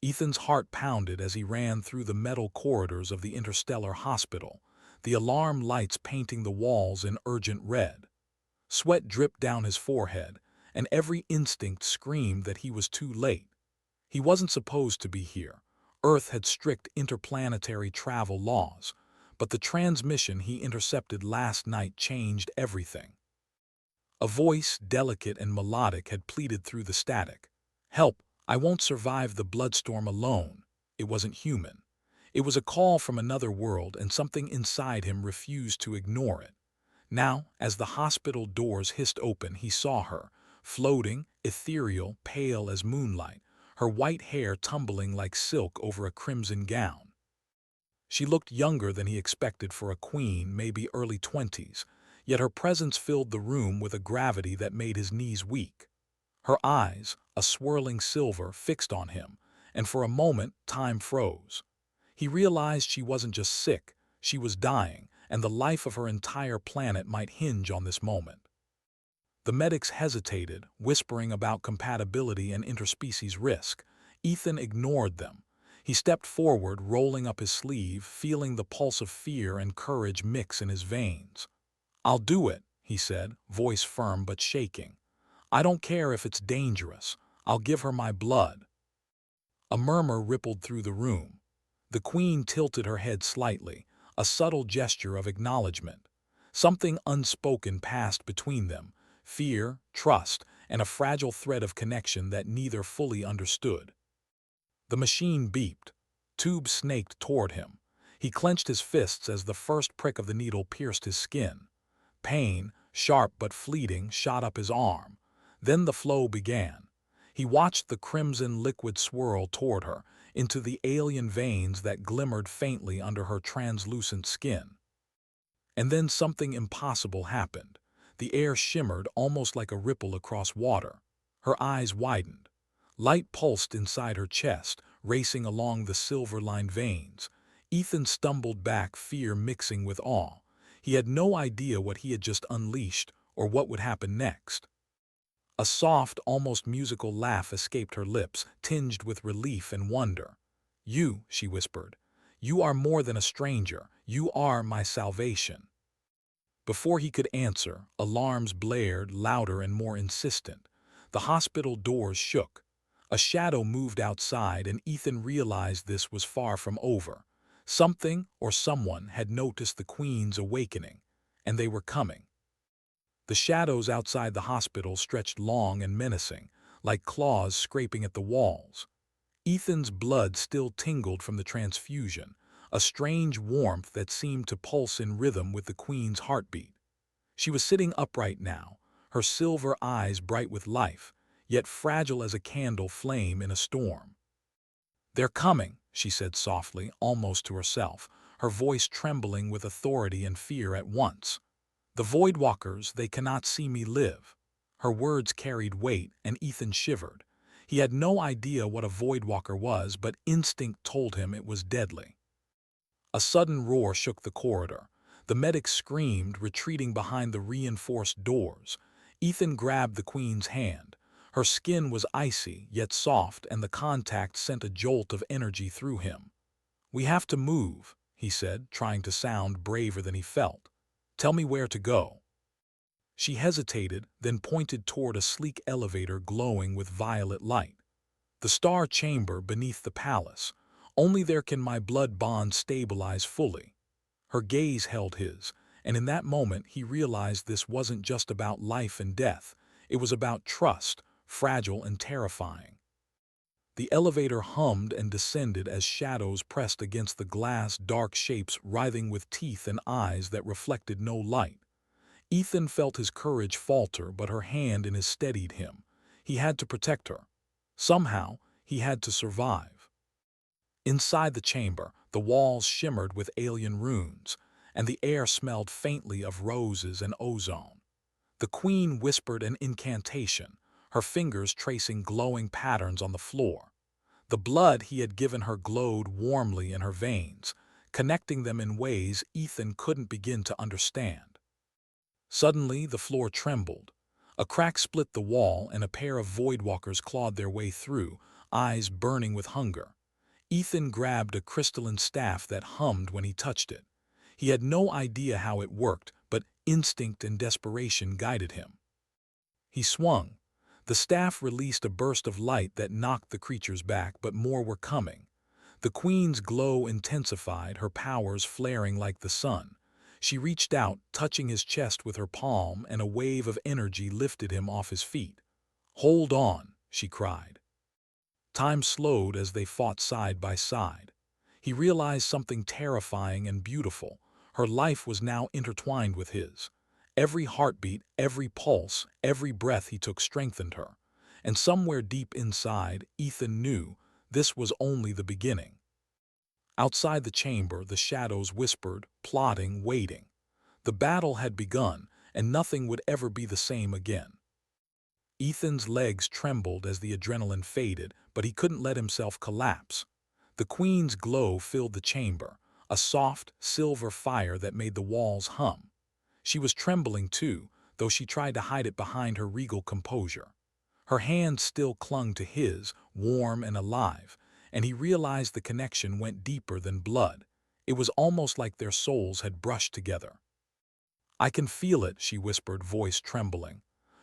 Ethan's heart pounded as he ran through the metal corridors of the interstellar hospital, the alarm lights painting the walls in urgent red. Sweat dripped down his forehead, and every instinct screamed that he was too late. He wasn't supposed to be here. Earth had strict interplanetary travel laws, but the transmission he intercepted last night changed everything. A voice, delicate and melodic, had pleaded through the static. "Help! I won't survive the bloodstorm alone." It wasn't human. It was a call from another world, and something inside him refused to ignore it. Now, as the hospital doors hissed open, he saw her, floating, ethereal, pale as moonlight, her white hair tumbling like silk over a crimson gown. She looked younger than he expected for a queen, maybe early 20s, yet her presence filled the room with a gravity that made his knees weak. Her eyes, a swirling silver, fixed on him, and for a moment time froze. He realized she wasn't just sick, she was dying, and the life of her entire planet might hinge on this moment. The medics hesitated, whispering about compatibility and interspecies risk. Ethan ignored them. He stepped forward, rolling up his sleeve, feeling the pulse of fear and courage mix in his veins. "I'll do it," he said, voice firm but shaking. "I don't care if it's dangerous. I'll give her my blood." A murmur rippled through the room. The queen tilted her head slightly, a subtle gesture of acknowledgement. Something unspoken passed between them, fear, trust, and a fragile thread of connection that neither fully understood. The machine beeped. Tubes snaked toward him. He clenched his fists as the first prick of the needle pierced his skin. Pain, sharp but fleeting, shot up his arm. Then the flow began. He watched the crimson liquid swirl toward her, into the alien veins that glimmered faintly under her translucent skin. And then something impossible happened. The air shimmered almost like a ripple across water. Her eyes widened. Light pulsed inside her chest, racing along the silver-lined veins. Ethan stumbled back, fear mixing with awe. He had no idea what he had just unleashed or what would happen next. A soft, almost musical laugh escaped her lips, tinged with relief and wonder. "You," she whispered, "you are more than a stranger. You are my salvation." Before he could answer, alarms blared, louder and more insistent. The hospital doors shook. A shadow moved outside, and Ethan realized this was far from over. Something or someone had noticed the Queen's awakening, and they were coming. The shadows outside the hospital stretched long and menacing, like claws scraping at the walls. Ethan's blood still tingled from the transfusion, a strange warmth that seemed to pulse in rhythm with the Queen's heartbeat. She was sitting upright now, her silver eyes bright with life, yet fragile as a candle flame in a storm. "They're coming," she said softly, almost to herself, her voice trembling with authority and fear at once. "The Voidwalkers, they cannot see me live." Her words carried weight, and Ethan shivered. He had no idea what a Voidwalker was, but instinct told him it was deadly. A sudden roar shook the corridor. The medics screamed, retreating behind the reinforced doors. Ethan grabbed the Queen's hand. Her skin was icy, yet soft, and the contact sent a jolt of energy through him. "We have to move," he said, trying to sound braver than he felt. "Tell me where to go." She hesitated, then pointed toward a sleek elevator glowing with violet light. "The star chamber beneath the palace. Only there can my blood bond stabilize fully." Her gaze held his, and in that moment he realized this wasn't just about life and death. It was about trust, fragile and terrifying. The elevator hummed and descended as shadows pressed against the glass, dark shapes writhing with teeth and eyes that reflected no light. Ethan felt his courage falter, but her hand in his steadied him. He had to protect her. Somehow, he had to survive. Inside the chamber, the walls shimmered with alien runes, and the air smelled faintly of roses and ozone. The Queen whispered an incantation, her fingers tracing glowing patterns on the floor. The blood he had given her glowed warmly in her veins, connecting them in ways Ethan couldn't begin to understand. Suddenly, the floor trembled. A crack split the wall, and a pair of Voidwalkers clawed their way through, eyes burning with hunger. Ethan grabbed a crystalline staff that hummed when he touched it. He had no idea how it worked, but instinct and desperation guided him. He swung. The staff released a burst of light that knocked the creatures back, but more were coming. The queen's glow intensified, her powers flaring like the sun. She reached out, touching his chest with her palm, and a wave of energy lifted him off his feet. "Hold on," she cried. Time slowed as they fought side by side. He realized something terrifying and beautiful. Her life was now intertwined with his. Every heartbeat, every pulse, every breath he took strengthened her. And somewhere deep inside, Ethan knew this was only the beginning. Outside the chamber, the shadows whispered, plotting, waiting. The battle had begun, and nothing would ever be the same again. Ethan's legs trembled as the adrenaline faded, but he couldn't let himself collapse. The queen's glow filled the chamber, a soft, silver fire that made the walls hum. She was trembling too, though she tried to hide it behind her regal composure. Her hand still clung to his, warm and alive, and he realized the connection went deeper than blood. It was almost like their souls had brushed together. "I can feel it," she whispered, voice trembling.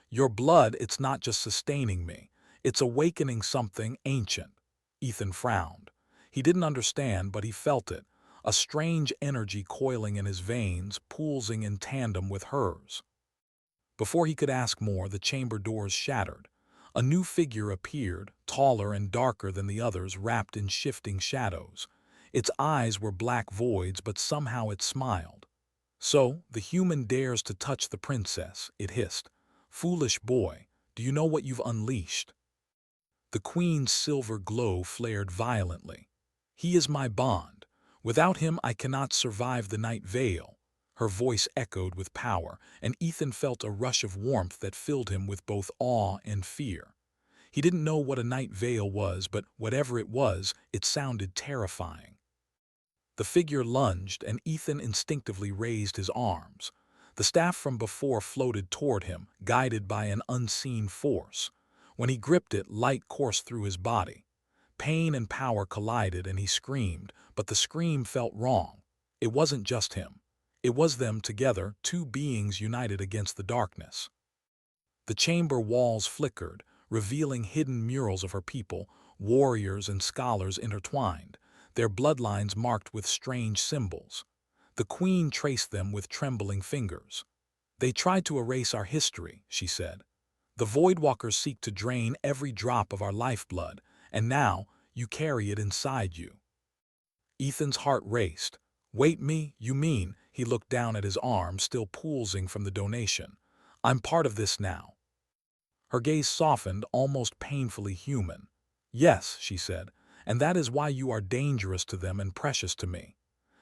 "Your blood, it's not just sustaining me. It's awakening something ancient." Ethan frowned. He didn't understand, but he felt it, a strange energy coiling in his veins, pulsing in tandem with hers. Before he could ask more, the chamber doors shattered. A new figure appeared, taller and darker than the others, wrapped in shifting shadows. Its eyes were black voids, but somehow it smiled. "So, the human dares to touch the princess," it hissed. "Foolish boy, do you know what you've unleashed?" The queen's silver glow flared violently. "He is my bond. Without him I cannot survive the night veil." Her voice echoed with power, and Ethan felt a rush of warmth that filled him with both awe and fear. He didn't know what a night veil was, but whatever it was, it sounded terrifying. The figure lunged, and Ethan instinctively raised his arms. The staff from before floated toward him, guided by an unseen force. When he gripped it, light coursed through his body. Pain and power collided, and he screamed, but the scream felt wrong. It wasn't just him. It was them together, two beings united against the darkness. The chamber walls flickered, revealing hidden murals of her people, warriors and scholars intertwined, their bloodlines marked with strange symbols. The queen traced them with trembling fingers. "They tried to erase our history," she said. "The Voidwalkers seek to drain every drop of our lifeblood, and now you carry it inside you." Ethan's heart raced. "Wait, me? You mean?" He looked down at his arm, still pulsing from the donation. "I'm part of this now." Her gaze softened, almost painfully human. "Yes," she said, "and that is why you are dangerous to them and precious to me."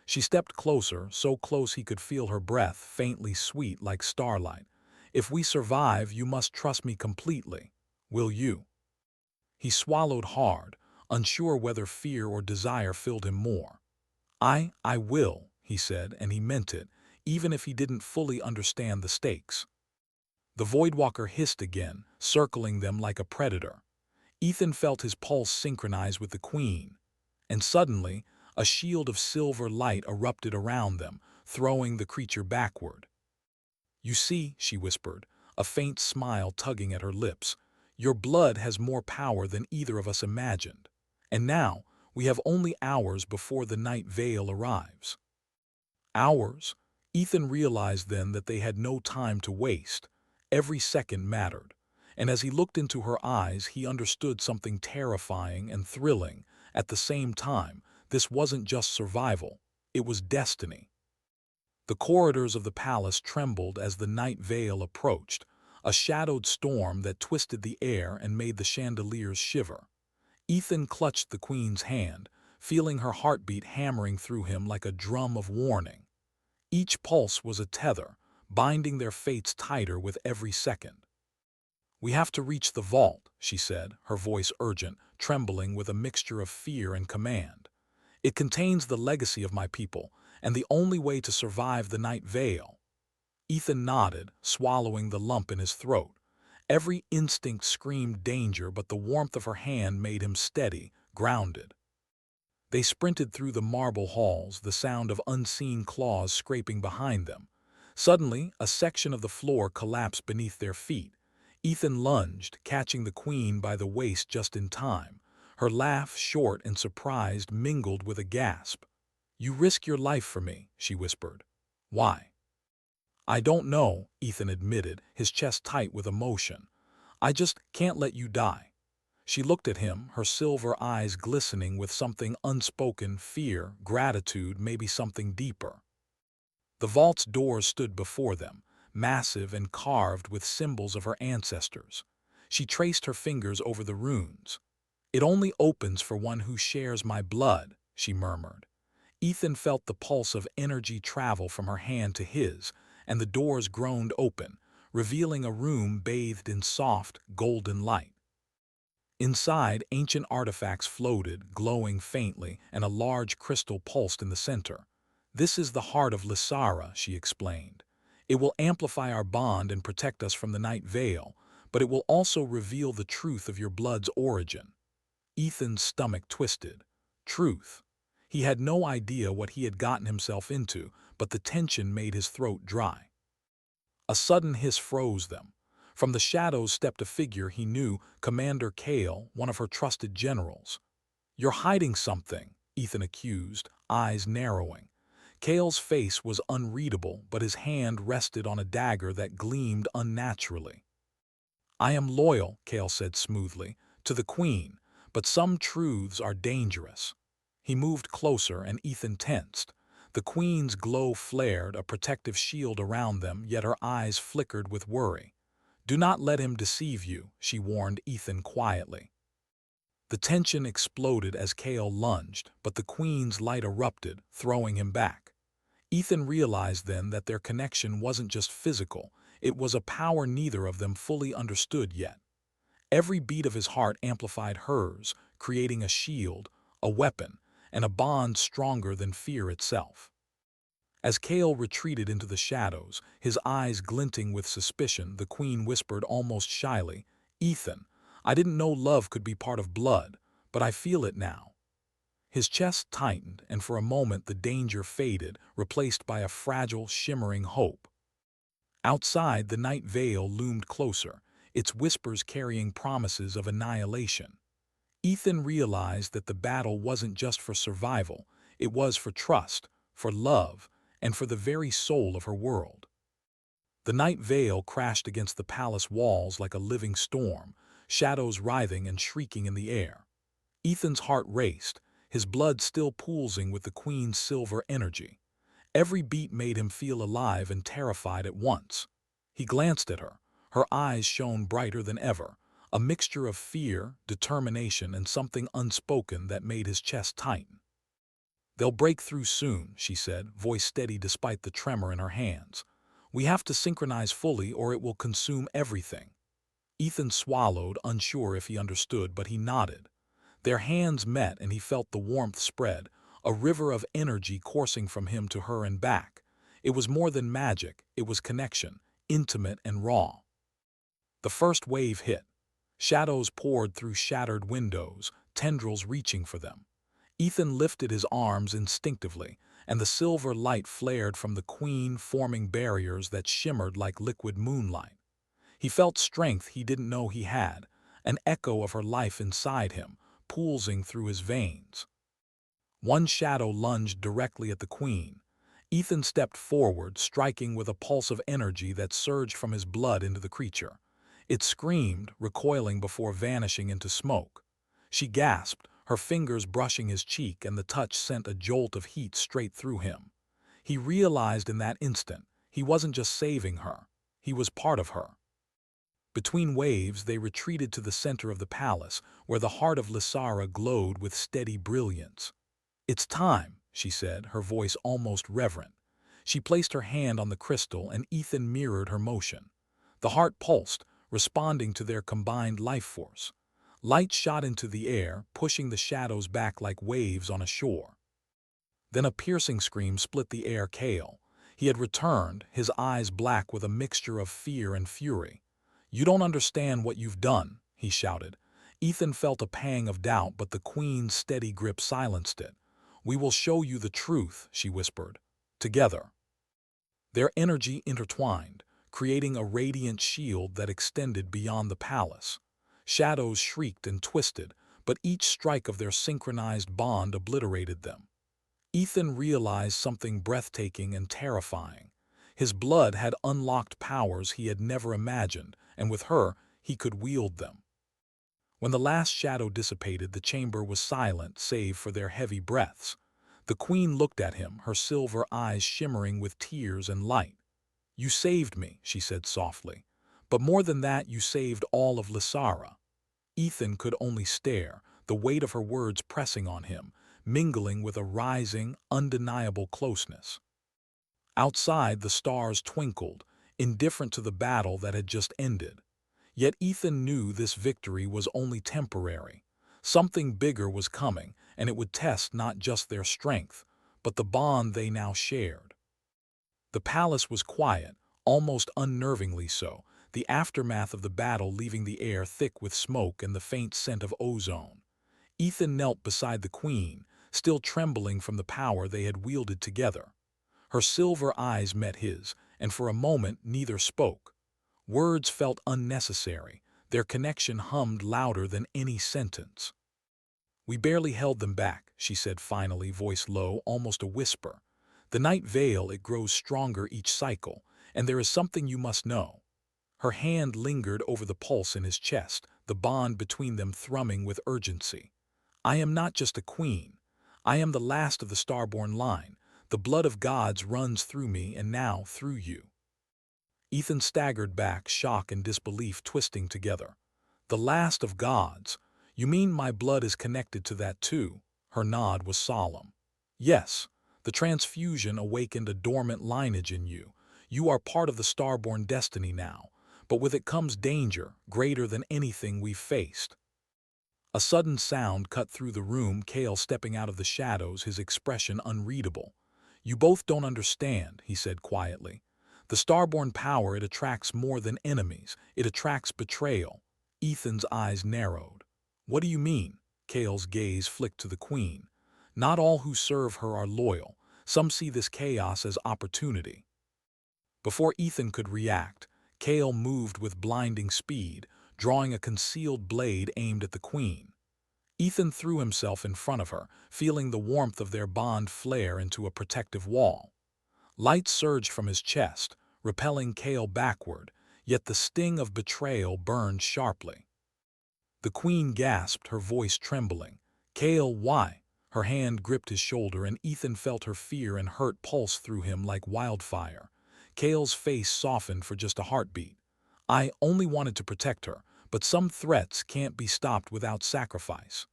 She stepped closer, so close he could feel her breath, faintly sweet like starlight. "If we survive, you must trust me completely. Will you?" He swallowed hard, unsure whether fear or desire filled him more. I will," he said, and he meant it, even if he didn't fully understand the stakes. The Voidwalker hissed again, circling them like a predator. Ethan felt his pulse synchronize with the queen, and suddenly, a shield of silver light erupted around them, throwing the creature backward. "You see," she whispered, a faint smile tugging at her lips, "your blood has more power than either of us imagined. And now, we have only hours before the night veil arrives." Hours? Ethan realized then that they had no time to waste. Every second mattered. And as he looked into her eyes, he understood something terrifying and thrilling. At the same time, this wasn't just survival, it was destiny. The corridors of the palace trembled as the night veil approached, a shadowed storm that twisted the air and made the chandeliers shiver. Ethan clutched the queen's hand, feeling her heartbeat hammering through him like a drum of warning. Each pulse was a tether, binding their fates tighter with every second. "We have to reach the vault," she said, her voice urgent, trembling with a mixture of fear and command. "It contains the legacy of my people, and the only way to survive the night veil." Ethan nodded, swallowing the lump in his throat. Every instinct screamed danger, but the warmth of her hand made him steady, grounded. They sprinted through the marble halls, the sound of unseen claws scraping behind them. Suddenly, a section of the floor collapsed beneath their feet. Ethan lunged, catching the queen by the waist just in time. Her laugh, short and surprised, mingled with a gasp. "You risk your life for me," she whispered. "Why?" "I don't know," Ethan admitted, his chest tight with emotion. "I just can't let you die." She looked at him, her silver eyes glistening with something unspoken, fear, gratitude, maybe something deeper. The vault's doors stood before them, massive and carved with symbols of her ancestors. She traced her fingers over the runes. "It only opens for one who shares my blood," she murmured. Ethan felt the pulse of energy travel from her hand to his, and the doors groaned open, revealing a room bathed in soft, golden light. Inside, ancient artifacts floated, glowing faintly, and a large crystal pulsed in the center. "This is the heart of Lysara," she explained. "It will amplify our bond and protect us from the night veil, but it will also reveal the truth of your blood's origin." Ethan's stomach twisted. Truth. He had no idea what he had gotten himself into, but the tension made his throat dry. A sudden hiss froze them. From the shadows stepped a figure he knew, Commander Kale, one of her trusted generals. "You're hiding something," Ethan accused, eyes narrowing. Kale's face was unreadable, but his hand rested on a dagger that gleamed unnaturally. "I am loyal," Kale said smoothly, "to the Queen, but some truths are dangerous." He moved closer, and Ethan tensed. The Queen's glow flared, a protective shield around them, yet her eyes flickered with worry. "Do not let him deceive you," she warned Ethan quietly. The tension exploded as Kale lunged, but the Queen's light erupted, throwing him back. Ethan realized then that their connection wasn't just physical, it was a power neither of them fully understood yet. Every beat of his heart amplified hers, creating a shield, a weapon, and a bond stronger than fear itself. As Kale retreated into the shadows, his eyes glinting with suspicion, the Queen whispered almost shyly, "Ethan, I didn't know love could be part of blood, but I feel it now." His chest tightened, and for a moment the danger faded, replaced by a fragile, shimmering hope. Outside, the night veil loomed closer, its whispers carrying promises of annihilation. Ethan realized that the battle wasn't just for survival, it was for trust, for love, and for the very soul of her world. The night veil crashed against the palace walls like a living storm, shadows writhing and shrieking in the air. Ethan's heart raced, his blood still pulsing with the Queen's silver energy. Every beat made him feel alive and terrified at once. He glanced at her. Her eyes shone brighter than ever, a mixture of fear, determination, and something unspoken that made his chest tighten. "They'll break through soon," she said, voice steady despite the tremor in her hands. "We have to synchronize fully or it will consume everything." Ethan swallowed, unsure if he understood, but he nodded. Their hands met and he felt the warmth spread, a river of energy coursing from him to her and back. It was more than magic, it was connection, intimate and raw. The first wave hit. Shadows poured through shattered windows, tendrils reaching for them. Ethan lifted his arms instinctively, and the silver light flared from the Queen, forming barriers that shimmered like liquid moonlight. He felt strength he didn't know he had, an echo of her life inside him, pulsing through his veins. One shadow lunged directly at the Queen. Ethan stepped forward, striking with a pulse of energy that surged from his blood into the creature. It screamed, recoiling before vanishing into smoke. She gasped, her fingers brushing his cheek, and the touch sent a jolt of heat straight through him. He realized in that instant, he wasn't just saving her, he was part of her. Between waves, they retreated to the center of the palace, where the heart of Lysara glowed with steady brilliance. "It's time," she said, her voice almost reverent. She placed her hand on the crystal, and Ethan mirrored her motion. The heart pulsed, responding to their combined life force. Light shot into the air, pushing the shadows back like waves on a shore. Then a piercing scream split the air. Kale. He had returned, his eyes black with a mixture of fear and fury. "You don't understand what you've done," he shouted. Ethan felt a pang of doubt, but the Queen's steady grip silenced it. "We will show you the truth," she whispered. "Together." Their energy intertwined, creating a radiant shield that extended beyond the palace. Shadows shrieked and twisted, but each strike of their synchronized bond obliterated them. Ethan realized something breathtaking and terrifying. His blood had unlocked powers he had never imagined, and with her, he could wield them. When the last shadow dissipated, the chamber was silent save for their heavy breaths. The Queen looked at him, her silver eyes shimmering with tears and light. "You saved me," she said softly. "But more than that, you saved all of Lysara." Ethan could only stare, the weight of her words pressing on him, mingling with a rising, undeniable closeness. Outside, the stars twinkled, indifferent to the battle that had just ended. Yet Ethan knew this victory was only temporary. Something bigger was coming, and it would test not just their strength, but the bond they now shared. The palace was quiet, almost unnervingly so, the aftermath of the battle leaving the air thick with smoke and the faint scent of ozone. Ethan knelt beside the Queen, still trembling from the power they had wielded together. Her silver eyes met his, and for a moment neither spoke. Words felt unnecessary, their connection hummed louder than any sentence. "We barely held them back," she said finally, voice low, almost a whisper. "The night veil, it grows stronger each cycle, and there is something you must know." Her hand lingered over the pulse in his chest, the bond between them thrumming with urgency. "I am not just a queen. I am the last of the starborn line. The blood of gods runs through me and now through you." Ethan staggered back, shock and disbelief twisting together. "The last of gods? You mean my blood is connected to that too?" Her nod was solemn. "Yes, the transfusion awakened a dormant lineage in you. You are part of the starborn destiny now, but with it comes danger, greater than anything we've faced." A sudden sound cut through the room, Kale stepping out of the shadows, his expression unreadable. "You both don't understand," he said quietly. "The starborn power, it attracts more than enemies. It attracts betrayal." Ethan's eyes narrowed. "What do you mean?" Kale's gaze flicked to the Queen. "Not all who serve her are loyal. Some see this chaos as opportunity." Before Ethan could react, Kale moved with blinding speed, drawing a concealed blade aimed at the Queen. Ethan threw himself in front of her, feeling the warmth of their bond flare into a protective wall. Light surged from his chest, repelling Kale backward, yet the sting of betrayal burned sharply. The Queen gasped, her voice trembling. "Kale, why?" Her hand gripped his shoulder, and Ethan felt her fear and hurt pulse through him like wildfire. Kale's face softened for just a heartbeat. "I only wanted to protect her, but some threats can't be stopped without sacrifice."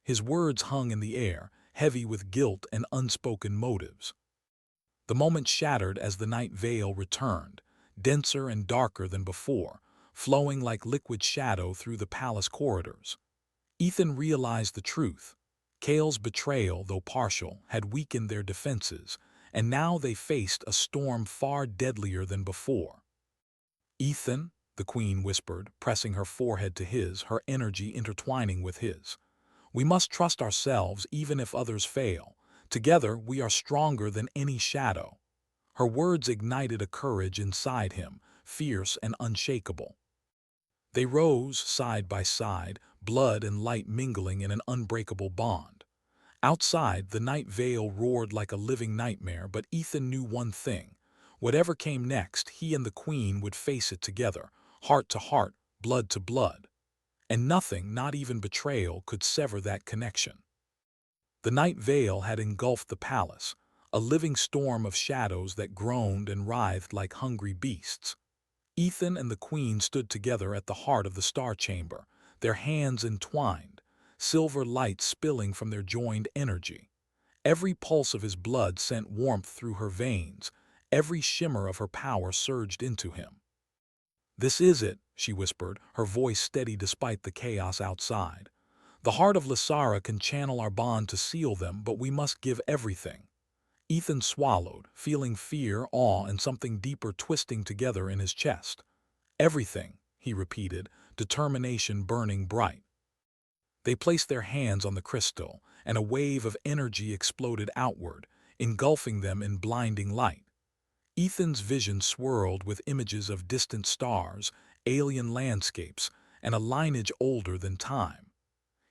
His words hung in the air, heavy with guilt and unspoken motives. The moment shattered as the night veil returned, denser and darker than before, flowing like liquid shadow through the palace corridors. Ethan realized the truth. Kale's betrayal, though partial, had weakened their defenses, and now they faced a storm far deadlier than before. "Ethan," the Queen whispered, pressing her forehead to his, her energy intertwining with his. "We must trust ourselves even if others fail. Together we are stronger than any shadow." Her words ignited a courage inside him, fierce and unshakable. They rose side by side, blood and light mingling in an unbreakable bond. Outside, the night veil roared like a living nightmare, but Ethan knew one thing. Whatever came next, he and the Queen would face it together, heart to heart, blood to blood. And nothing, not even betrayal, could sever that connection. The night veil had engulfed the palace, a living storm of shadows that groaned and writhed like hungry beasts. Ethan and the Queen stood together at the heart of the star chamber, their hands entwined, silver light spilling from their joined energy. Every pulse of his blood sent warmth through her veins, every shimmer of her power surged into him. "This is it," she whispered, her voice steady despite the chaos outside. "The heart of Lysara can channel our bond to seal them, but we must give everything." Ethan swallowed, feeling fear, awe, and something deeper twisting together in his chest. "Everything," he he repeated, determination burning bright. They placed their hands on the crystal, and a wave of energy exploded outward, engulfing them in blinding light. Ethan's vision swirled with images of distant stars, alien landscapes, and a lineage older than time.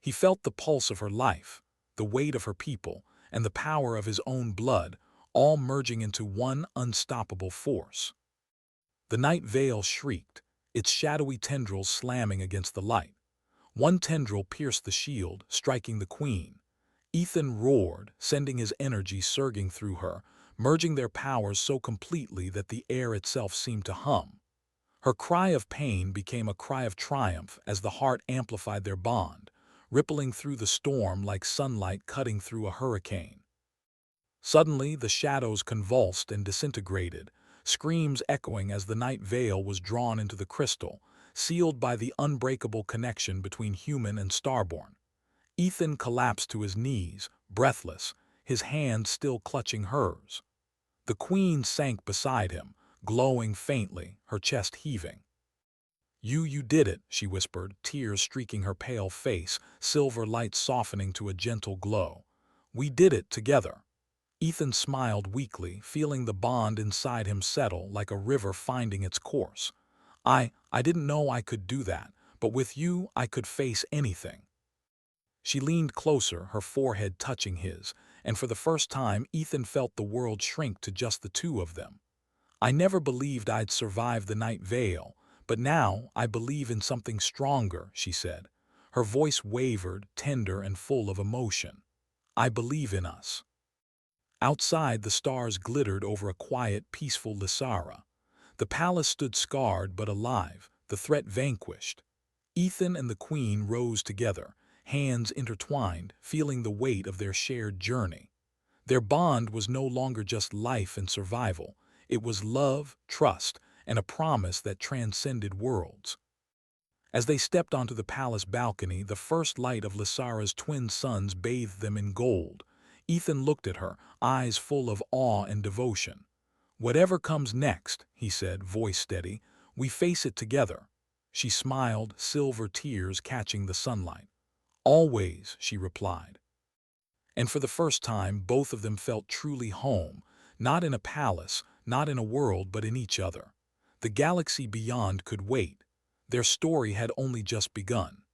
He felt the pulse of her life, the weight of her people, and the power of his own blood, all merging into one unstoppable force. The night veil shrieked, its shadowy tendrils slamming against the light. One tendril pierced the shield, striking the queen. Ethan roared, sending his energy surging through her, merging their powers so completely that the air itself seemed to hum. Her cry of pain became a cry of triumph as the heart amplified their bond, rippling through the storm like sunlight cutting through a hurricane. Suddenly, the shadows convulsed and disintegrated, screams echoing as the night veil was drawn into the crystal, sealed by the unbreakable connection between human and starborn. Ethan collapsed to his knees, breathless, his hand still clutching hers. The queen sank beside him, glowing faintly, her chest heaving. You did it," she whispered, tears streaking her pale face, silver light softening to a gentle glow. "We did it together." Ethan smiled weakly, feeling the bond inside him settle like a river finding its course. I didn't know I could do that, but with you I could face anything." She leaned closer, her forehead touching his, and for the first time Ethan felt the world shrink to just the two of them. "I never believed I'd survive the night veil, but now I believe in something stronger," she said. Her voice wavered, tender and full of emotion. "I believe in us." Outside, the stars glittered over a quiet, peaceful Lysara. The palace stood scarred but alive, the threat vanquished. Ethan and the queen rose together, hands intertwined, feeling the weight of their shared journey. Their bond was no longer just life and survival. It was love, trust, and a promise that transcended worlds. As they stepped onto the palace balcony, the first light of Lysara's twin suns bathed them in gold. Ethan looked at her, eyes full of awe and devotion. "Whatever comes next," he said, voice steady, "we face it together." She smiled, silver tears catching the sunlight. "Always," she replied. And for the first time, both of them felt truly home, not in a palace, not in a world, but in each other. The galaxy beyond could wait. Their story had only just begun.